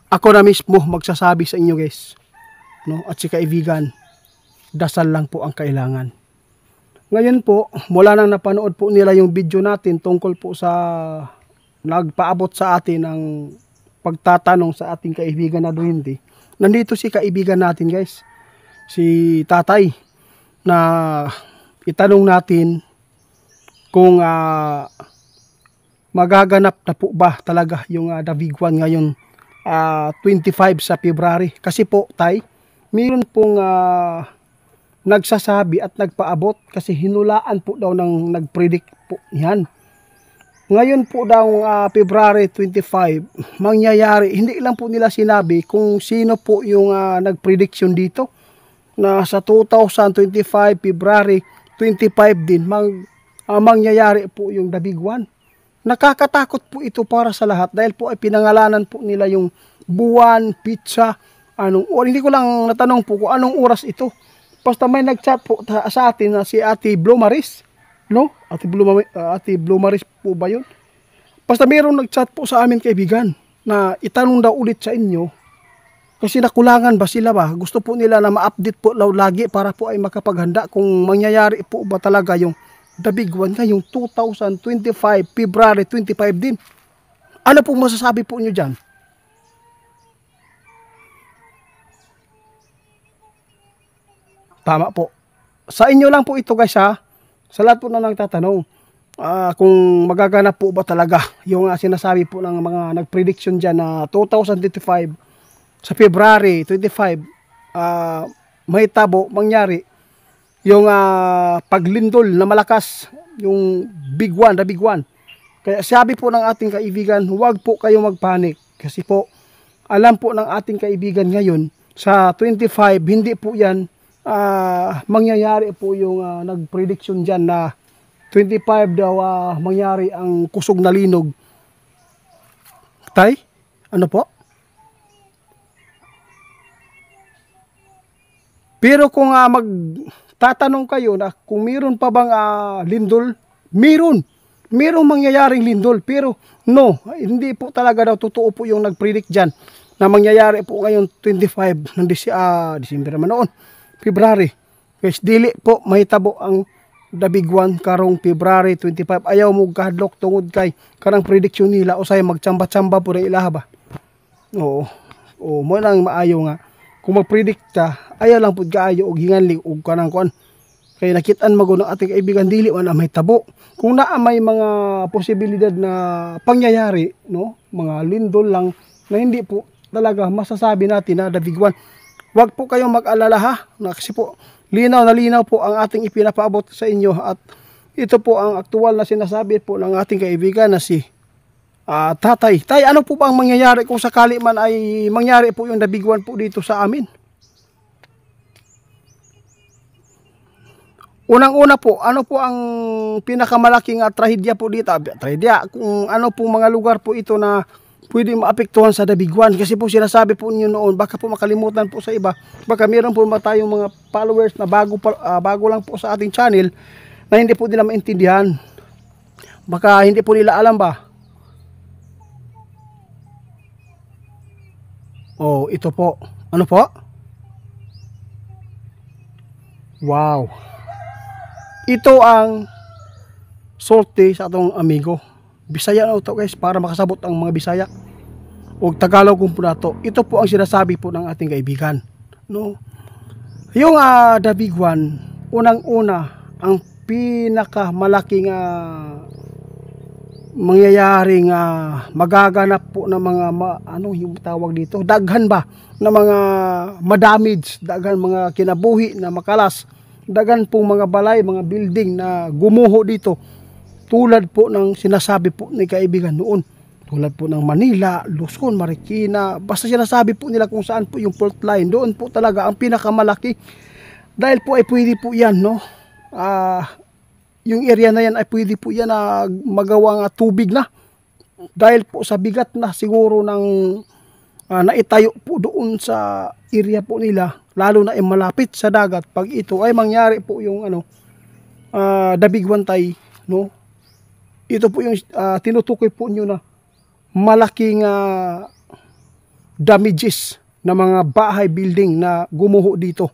ako na mismo magsasabi sa inyo guys, no? At si kaibigan, dasal lang po ang kailangan. Ngayon po, mula nang napanood po nila yung video natin tungkol po sa nagpaabot sa atin ng pagtatanong sa ating kaibigan na duwende, nandito si kaibigan natin guys, si tatay, na itanong natin kung magaganap na po ba talaga yung Dabiguan ngayon 25 sa February. Kasi po tay, mayroon pong nagsasabi at nagpaabot kasi hinulaan po daw ng nagpredict po yan. Ngayon po daw February 25 mangyayari, hindi lang po nila sinabi kung sino po yung nagprediction dito na sa 2025 February 25 din mangyayari po yung Dabiguan. Nakakatakot po ito para sa lahat dahil po ay pinangalanan po nila yung buwan, pizza, hindi ko lang natanong po kung anong oras ito. Basta may nagchat po sa atin na si Ate Blue Maris, no? Ate Blue Maris po ba yun? Basta mayroong nagchat po sa amin kaibigan na itanong daw ulit sa inyo kasi nakulangan ba sila ba? Gusto po nila na ma-update po lagi para po ay makapaghanda kung mangyayari po ba talaga yung Dabiguan ngayong 2025 February 25 din. Ano pong masasabi po nyo dyan? Tama po. Sa inyo lang po ito guys ha. Sa lahat po na nagtatanong. Kung magaganap po ba talaga yung sinasabi po ng mga nagprediction dyan na 2025 sa February 25 may tabo mangyari yung paglindol na malakas, yung big one, the big one. Kaya sabi po ng ating kaibigan, huwag po kayo magpanik kasi po alam po ng ating kaibigan ngayon sa 25 hindi po yan mangyayari po yung nagprediction dyan na 25 daw mangyari ang kusog na linog. Tay, ano po? Pero kung magtatanong kayo na kung meron pa bang lindol, meron mangyayaring lindol, pero no, hindi po talaga daw totoo po yung nagpredict dyan na mangyayari po ngayon 25 ng December naman noon, February. Yes, dili po mahitabo ang Dabiguan karong February 25. Ayaw mo kahadlok tungod kay karang prediction nila o say magtsamba-tsamba po na ilaha ba. Oo, mo lang maayo nga. Kung mag-predict ka, ayaw lang po kaayo og hinganli og kanang kuan. Kaya nakitaan mago ng ating kaibigan dili man may tabo. Kung naa may mga posibilidad na pangyayari, no, mga lindol lang na hindi po talaga masasabi natin na Dabiguan. Huwag po kayong mag-alala ha, kasi po linaw na linaw po ang ating ipinapaabot sa inyo at ito po ang aktual na sinasabi po ng ating kaibigan na si tatay. Tay, ano po ba ang mangyayari kung sakali man ay mangyari po yung Dabiguan po dito sa amin? Unang-una po, ano po ang pinakamalaking trahedya po dito? Trahedya, kung ano po mga lugar po ito na pwede maapektuhan sa Dabiguan. Kasi po sinasabi po niyo noon, baka po makalimutan po sa iba. Baka meron po tayong mga followers na bago lang po sa ating channel na hindi po nila maintindihan. Baka hindi po nila alam ba? Oh, ito po. Ano po? Wow. Ito ang sorte sa atong amigo. Bisaya na ito guys para makasabot ang mga Bisaya. O Tagalog kung po na to. Ito po ang sinasabi po ng ating kaibigan. No? Yung Dabiguan, unang-una, ang pinakamalaking mangyayaring magaganap po ng mga ano yung tawag dito, daghan ba na mga madamage, daghan mga kinabuhi na makalas, daghan pong mga balay, mga building na gumuho dito tulad po ng sinasabi po ni kaibigan noon, tulad po ng Manila, Luzon, Marikina, basta sinasabi po nila kung saan po yung fault line, doon po talaga ang pinakamalaki dahil po ay pwede po yan, no? Yung area na yan ay pwede po yan na magawang tubig na dahil po sa bigat na siguro ng naitayo po doon sa area po nila, lalo na ay malapit sa dagat. Pag ito ay mangyari po yung Dabiguan tay, no, ito po yung tinutukoy po nyo na malaking damages na mga bahay building na gumuho dito.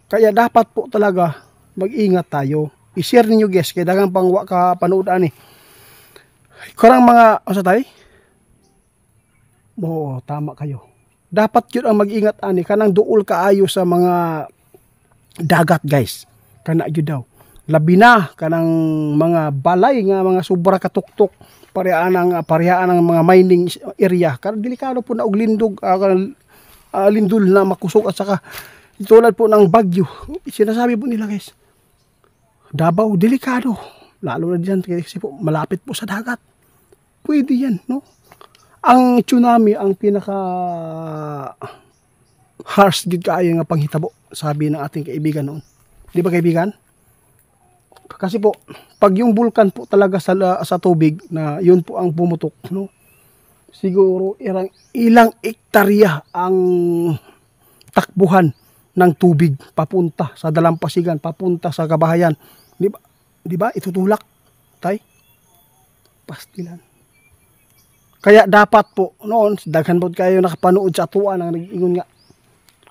Kaya dapat po talaga mag-ingat tayo. I-share ninyo guys, kaya dagang pang ka panoodaan eh. Karang mga, asa tayo? Oo, tama kayo. Dapat yun ang mag-ingat ani, kanang duol kaayo sa mga dagat guys. Kana yun daw. Labi na, kanang mga balay nga mga sobra katuktok, parehaan ng mga mining area. Karang delikado po na og lindog, lindol na makusog at saka tulad po ng bagyo. Sinasabi po nila guys, Davao, delikado. Lalo na diyan kasi po malapit po sa dagat. Pwede yan, no? Ang tsunami ang pinaka harsh gid kaayo nga panghitabo, sabi ng ating kaibigan noon. Di ba kaibigan? Kasi po pag yung bulkan po talaga sa tubig na yun po ang pumutok, no? Siguro ilang ektarya ang takbuhan ng tubig papunta sa dalampasigan, papunta sa kabahayan. Di ba? Di ba? Itutulak, tay. Pastilan. Kaya dapat po noon, daghan po kayo nakapanood sa atuan ang nag-ingon nga.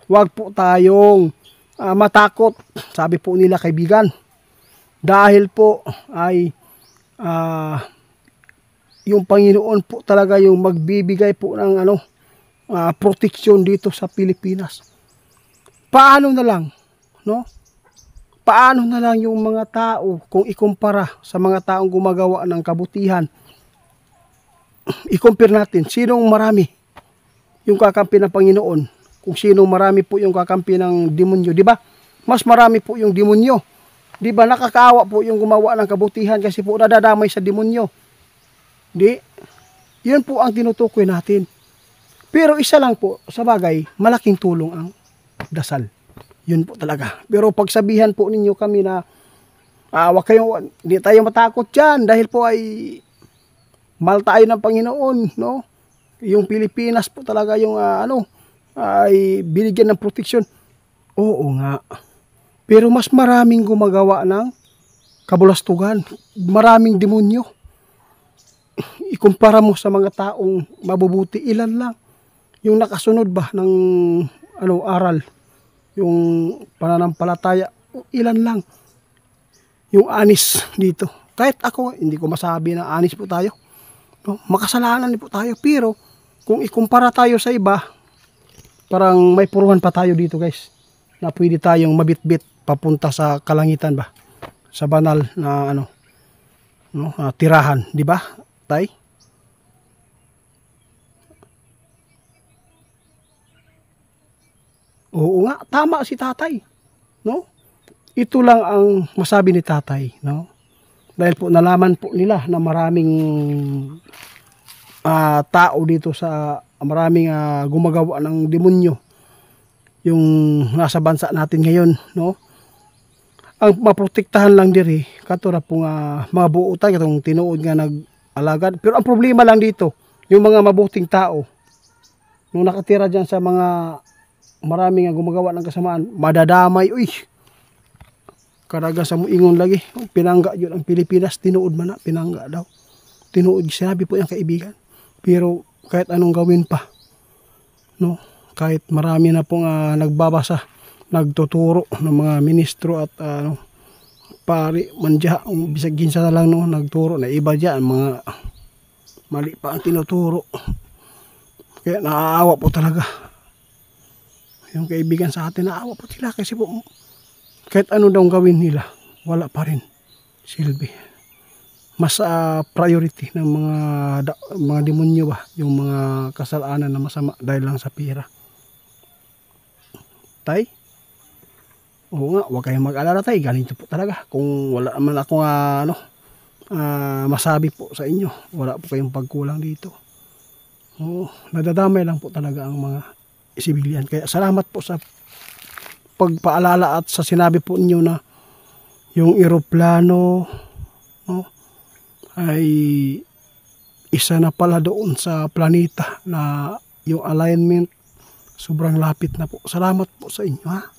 Huwag po tayong matakot, sabi po nila kaibigan. Dahil po ay yung Panginoon po talaga yung magbibigay po ng proteksyon dito sa Pilipinas. Paano na lang, no? Paano na lang yung mga tao kung ikumpara sa mga taong gumagawa ng kabutihan? I-compare natin, sinong marami yung kakampi ng Panginoon? Kung sinong marami po yung kakampi ng demonyo, di ba? Mas marami po yung demonyo. Di ba nakakaawa po yung gumawa ng kabutihan kasi po nadadamay sa demonyo. Di? Yun po ang tinutukoy natin. Pero isa lang po, sa bagay, malaking tulong ang dasal. Yun po talaga. Pero pagsabihan po ninyo kami na wag kayong, hindi tayo matakot dyan dahil po ay mahal tayo ng Panginoon, no? Yung Pilipinas po talaga yung ay binigyan ng proteksyon. Oo nga. Pero mas maraming gumagawa ng kabulastugan. Maraming demonyo. Ikumpara mo sa mga taong mabubuti, ilan lang. Yung nakasunod ba ng aral, yung pananampalataya, ilan lang. Yung anis dito. Kahit ako, hindi ko masabi na anis po tayo. No? Makasalanan po tayo. Pero kung ikumpara tayo sa iba, parang may puruhan pa tayo dito guys. Na pwede tayong mabitbit papunta sa kalangitan ba? Sa banal na tirahan. Di ba, tay? Oo nga, tama si tatay. No? Ito lang ang masabi ni tatay. No? Dahil po nalaman po nila na maraming tao dito sa maraming gumagawa ng demonyo yung nasa bansa natin ngayon, no? Ang maprotektahan lang diri katura po mga buutan katong tinuod nga nag-alagad. Pero ang problema lang dito, yung mga mabuting tao nung nakatira diyan sa mga maraming gumagawa ng kasamaan, madadamay. Uy, karaga sa muingon lagi, pinangga yun ang Pilipinas, tinuod man na, pinangga daw. Tinuod, sinabi po yung kaibigan. Pero kahit anong gawin pa, no? Kahit marami na pong nagbabasa, nagtuturo ng mga ministro at pari, manja, bisag ginsa na lang no, nagturo na iba dyan, mga mali pa ang tinuturo. Kaya naaawa po talaga. Yung kaibigan sa atin, naaawa po sila kasi po kahit ano daw gawin nila, wala pa rin silbi. Mas priority ng mga demonyo ba, yung mga kasalanan na masama dahil lang sa pira. Tay? Oo nga, huwag kayong mag-alala tay, ganito po talaga. Kung wala naman ako masabi po sa inyo, wala po kayong pagkulang dito. Oo, nadadamay lang po talaga ang mga sibilyan. Kaya salamat po sa pagpaalala at sa sinabi po ninyo na yung eroplano, no, ay isa na pala doon sa planeta na yung alignment sobrang lapit na po. Salamat po sa inyo, ha.